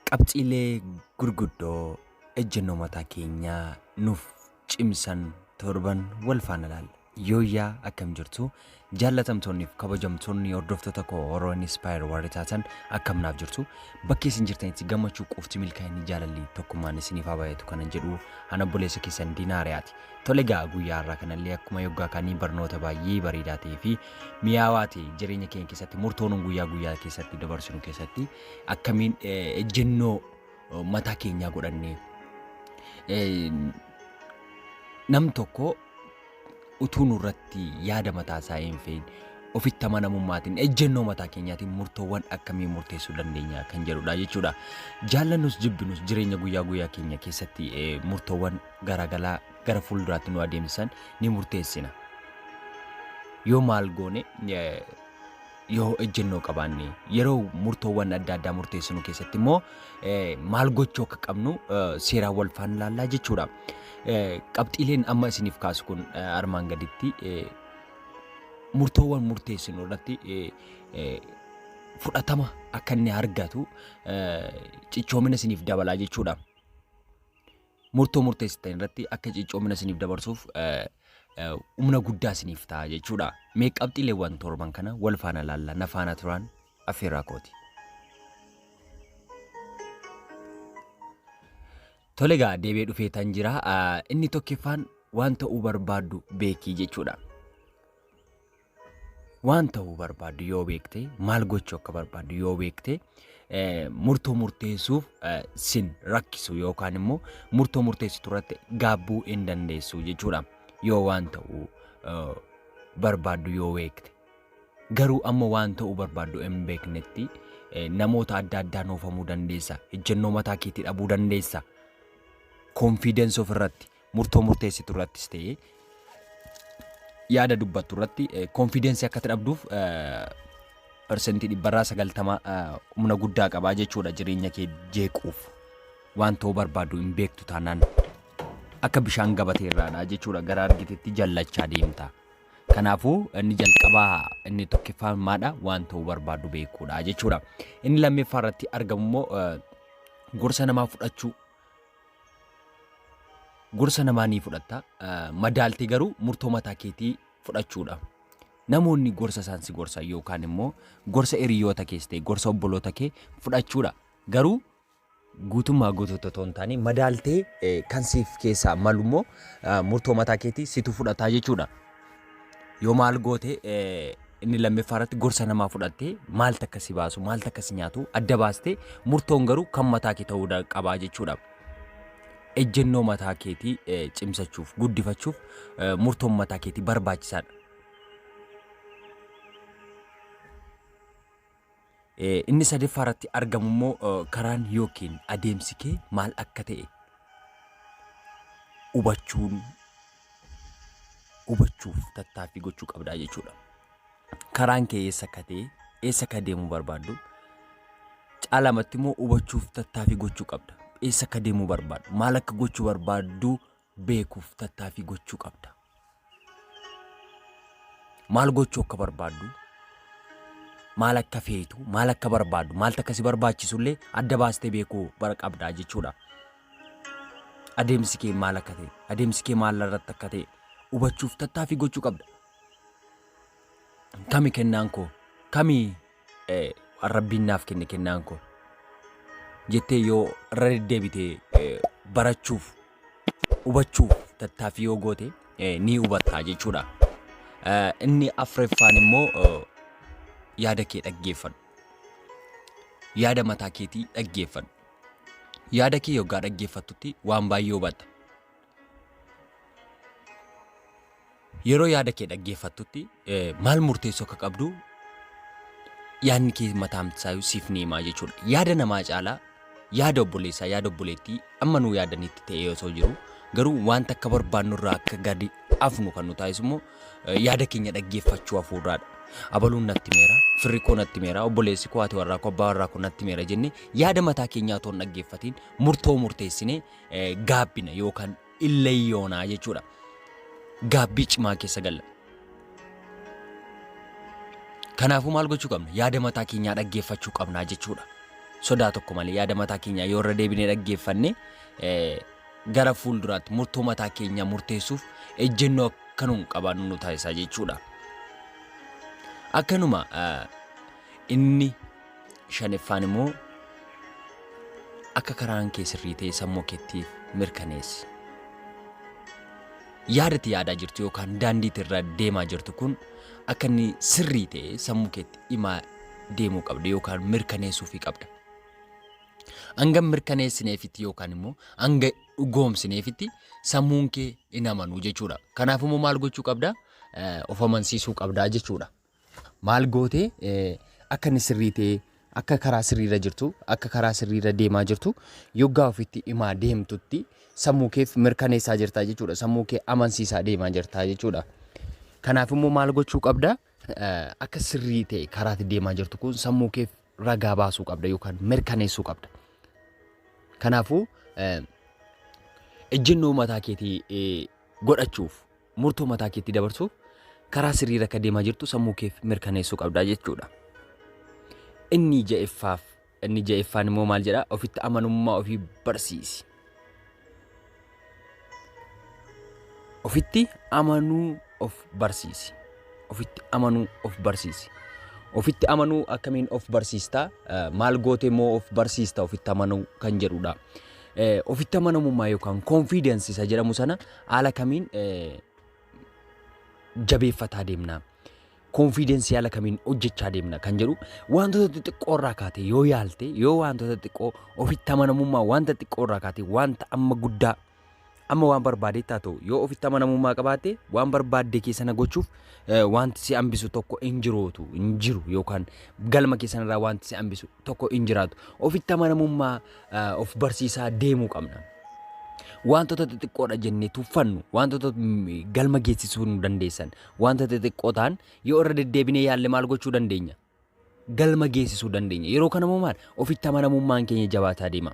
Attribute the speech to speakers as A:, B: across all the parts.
A: Qabxiilee gurguddoo ejjennoo mataa keenyaa nuuf cimsan torban wal faana ilaalla. Yooyyaa akkam jirtu jaallatamtoonniif kabajamtoonni hordoftoota koo Oroon Inspire warri taatan akkam naaf jirtu. Bakki isin jirtanitti gammachuu qofti milkaa'inni jaalalli tokkummaan isiniif haa baay'atu kanan jedhu ana obboleessa keessan Diinaariyaati. Tole egaa guyyaa har'aa kanallee akkuma yoggaa kaanii barnoota baay'ee bareedaa ta'ee fi mi'aawaa ta'e jireenya keenya keessatti murtoon guyyaa keessatti dabarsinu keessatti akkamiin ejjennoo mataa keenyaa godhannee nam tokko utuu nurratti yaada mataa isaa hin fe'in ofitti amanamummaatiin ejjennoo mataa keenyaatiin murtoowwan akkamii murteessuu dandeenya kan jedhudha jechuudha. Jaallannus jibbinus jireenya guyyaa keenya keessatti murtoowwan garaagaraa gara fuulduraatti nu adeemsisan ni murteessina. Yoo maal goone yoo ejjennoo qabaanne yeroo murtoowwan adda addaa murteessinu keessatti immoo maal gochuu akka qabnu seeraan wal faana ilaallaa jechuudha. Qabxiileen amma isiniif kaasu kun armaan gaditti murtoowwan murteessinu irratti fudhatama akka inni argatu cichoomina isiniif dabalaa jechuudha. Murtoo murteessitan irratti akka cichoomina isiniif dabarsuuf humna guddaa isiniif ta'a jechuudha. Mee qabxiileewwan torban kana wal faana ilaalla na faana turan affeerraa kooti. Tole egaa deebi'ee dhufee tan jira. Inni tokkoffaan waan ta'uu barbaaddu beekii jechuudha. Waan ta'uu barbaaddu yoo beekte maal gochuu akka barbaaddu yoo beekte murtoo murteessuuf sin rakkisu yookaan immoo murtoo murteessitu irratti gaabbuu hin dandeessu jechuudha. Yoo waan ta'uu barbaaddu yoo beekte garuu amma waan ta'uu barbaaddu hin beeknetti namoota adda addaan oofamuu dandeessa. Ejjennoo mataa keetii dhabuu dandeessa. Confidence of irratti murtoo murteessitu irrattis ta'ee yaada dubbattu irratti confidence akka dhabduuf persentii 90% humna guddaa qabaa jechuudha jireenya kee jeequuf. Waan ta'uu barbaaddu hin beektu taanaan akka bishaan gabatee irraadha jechuudha gara argitetti jallachaa deemta. Kanaafuu inni jalqabaa inni tokkoffaan maadha waan ta'uu barbaaddu beekuudha jechuudha. Inni lammaffaa irratti argamu immoo gorsa namaa fudhachuu. Gorsa namaa ni fudhatta madaaltee garuu murtoo mataa keetii fudhachuudha. Namoonni gorsa isaansi gorsa yookaan immoo gorsa hiriyoota kees ta'e gorsa obboloota kee fudhachuudha. Garuu guutummaa guutuutti otoo hin taane madaaltee kan siif keessaa malu immoo murtoo mataa keetii situ fudhataa jechuudha. Yoo maal goote inni lammaffaa irratti gorsa namaa fudhattee maaltu akka si baasu maaltu akka si nyaatu adda baastee murtoon garuu kan mataa kee ta'uu qabaa jechuudha. Ejjennoo mataa keetii cimsachuuf guddifachuuf murtoon mataa keetii barbaachisaadha. Inni sadaffaa irratti argamu immoo karaan yookiin adeemsi kee maal akka ta'e hubachuuf tattaaffii gochuu qabdaa jechuudha. Karaan kee eessa akka ta'e eessa akka deemuu barbaaddu caalamatti immoo hubachuuf tattaaffii gochuu qabda. Eessa akka deemuu barbaaddu maal akka gochuu barbaaddu beekuuf tattaaffii gochuu qabda. Maal gochuu akka barbaaddu maal akka feetu maal akka barbaaddu maaltu akka si barbaachisullee adda baastee beekuu qabdaa jechuudha. Adeemsi kee maal akka ta'e adeemsi kee maal irratti akka ta'e hubachuuf tattaaffii gochuu qabda. Kami kennaan koo kami rabbiin naaf kenne kennaan koo jettee yoo irra deddeebitee barachuuf hubachuuf tattaaffii yoo goote ni hubatta jechuudha. Inni afuraffaan immoo yaada kee dhaggeeffadhu. Yaada mataa keetii dhaggeeffadhu. Yaada kee yoggaa dhaggeeffattutti waan baay'ee hubatta. Yeroo yaada kee dhaggeeffattutti maal murteessuu akka qabdu yaadni kee mataamsaa siif ni himaa jechuudha. Yaada namaa caalaa yaada obboleessaa yaada obboleettii amma nuu yaadanitti ta'ee osoo jiru garuu wanta akka barbaannu irraa akka gadi afnu kan nu taasisu immoo yaada keenya dhaggeeffachuu hafuurraadha. Abaluun natti meera firri koo natti meera obboleessi koo ati warraa koo abbaa warraa koo natti meera jennee yaada mataa keenyaa otoo hin dhaggeeffatiin murtoo murteessinee gaabbina yookaan illayyoonaa jechuudha. Gaabbii cimaa keessa galla. Kanaafuu maal gochuu qabna? Yaada mataa keenyaa dhaggeeffachuu qabna jechuudha. sodaa tokko malee yaada mataa keenya yoo irra deebinee dhaggeeffanne gara fuulduraatti murtoo mataa keenya murteessuuf ejjennoo akkanuun qabaannu nu taasisaa jechuudha. Akkanuma inni shanaffaan immoo akka karaan kee sirrii ta'e sammuu keetiif mirkaneessi. Yaadati yaadaa jirtu yookaan daandiitti irra deemaa jirtu kun akka inni sirrii ta'e sammuu keetti himaa deemuu qabda yookaan mirkaneessuufii qabda. Hanga mirkaneessineefitti yookaan immoo hanga dhugoomsineefitti sammuun kee hin amanu jechuudha. Kanaaf immoo maal gochuu qabda? Of amansiisuu qabda jechuudha. Maal gootee akka inni sirrii ta'e akka karaa sirriirra jirtu akka karaa sirriirra deemaa jirtu yoggaa ofitti himaa deemtutti sammuu keef mirkaneessaa jirtaa jechuudha. Sammuu kee amansiisaa deemaa jirtaa jechuudha. Kanaaf immoo maal gochuu qabda? Akka sirrii ta'e karaatti deemaa jirtu kun sammuu keef ragaa baasuu qabda yookaan mirkaneessuu qabda. Kanaafuu ejjennoo mataa keetii godhachuuf murtoo mataa keetii dabarsuuf karaa sirriirra akka deemaa jirtu sammuu keef mirkaneessuu qabda jechuudha. Inni ja'effaan immoo maal jedha? Ofitti amanummaa ofii barsiisi. Ofitti amanuu of barsiisi. Ofitti amanuu of barsiisi. Ofitti amanuu akkamiin of barsiistaa? Maal gootee moo of barsiistaa ofitti amanuu kan jedhudha. Ofitti amanamummaa yookaan confidence isa jedhamu sana haala kamiin jabeeffataa deemna? Confidence haala kamiin hojjechaa deemna kan jedhu wantoota xixiqqoo irraa kaatee yoo yaalte yoo wantoota xixiqqoo ofitti amanamummaa wanta xixiqqoo irraa kaatee wanta amma guddaa amma waan barbaadee taatu yoo ofitti amanamummaa qabaate waan barbaadde keessana gochuuf wanti si hambisu tokko hin jiru yookaan galma keessanirraa wanti si hambisu tokko hin jiraatu. Ofitti amanamummaa of barsiisaa deemuu qabna. Wantoota xixiqqoodha jennee tuffannu wantoota galma geessisuu nu dandeessan wantoota xixiqqoo ta'an yoo irra deddeebinee yaalle maal gochuu dandeenya? Galma geessisuu dandeenya. Yeroo kana immoo maal? Ofitti amanamummaan keenya jabaataa deema.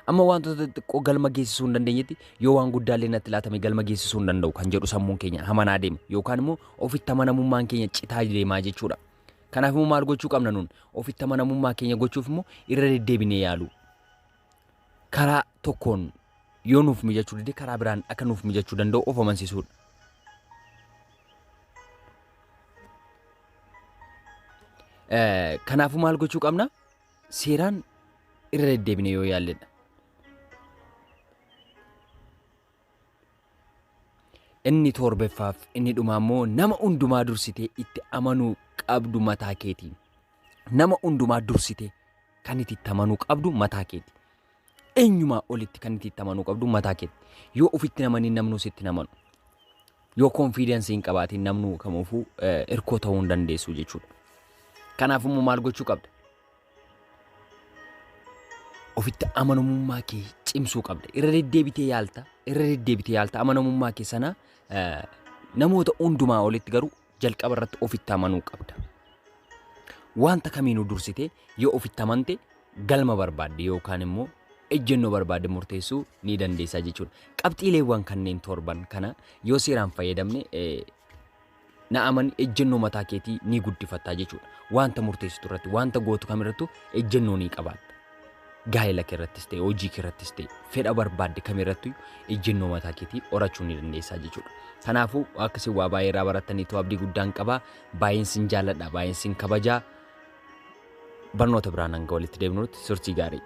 A: Amma wantoota xixiqqoo galma geessisuu hin dandeenyetti yoo waan guddaallee natti laatame galma geessisuu hin danda'u kan jedhu sammuun keenya hamanaa deema yookaan immoo ofitti amanamummaan keenya citaa deemaa jechuudha. Kanaaf immoo maal gochuu qabna nuun? Ofitti amanamummaa keenya gochuuf immoo irra deddeebinee yaalu. Karaa tokkoon yoo nuuf mijachuu dide karaa biraan akka nuuf mijachuu danda'u of amansiisuudha. Kanaafuu maal gochuu qabna? Seeraan irra deddeebinee yoo yaalledha. Inni torbaffaaf inni dhumaa immoo nama hundumaa dursitee itti amanuu qabdu mataa keetii. Nama hundumaa dursitee kan itti amanuu qabdu mataa keetii. Eenyumaa olitti kan itti amanuu qabdu mataa keetii. Yoo ofitti namanii namnuu sitti namanu. Yoo confidence hin qabaatiin namnuu kamuufuu hirkoo ta'uu hin dandeessu jechuudha. Kanaafuu maal gochuu qabda? Ofitti amanamummaa kee cimsuu qabda. Irra deddeebitee yaalta amanamummaa kee sana namoota hundumaa olitti garuu jalqaba irratti ofitti amanuu qabda. Wanta kamiinuu dursitee yoo ofitti amante galma barbaadde yookaan immoo ejjennoo barbaadde murteessuu ni dandeessa jechuudha. Qabxiileewwan kanneen torban kana yoo seeraan fayyadamne na amani ejjennoo mataa keetii ni guddifatta jechuudha. Wanta murteessitu irratti wanta gootu kamirrattu ejjennoo ni qabaata. Gaa'ela keerrattis ta'e hojii keerrattis ta'e fedha barbaadde kamirrattu ejjennoo mataa keetii horachuu ni dandeessa jechuudha. Kanaafuu akkasii waa baay'ee irraa barattaniitu abdii guddaan qaba. Baay'een sin jaalladha, baay'een sin kabajaa. Barnoota biraan hanga walitti deebinutti turtii gaarii.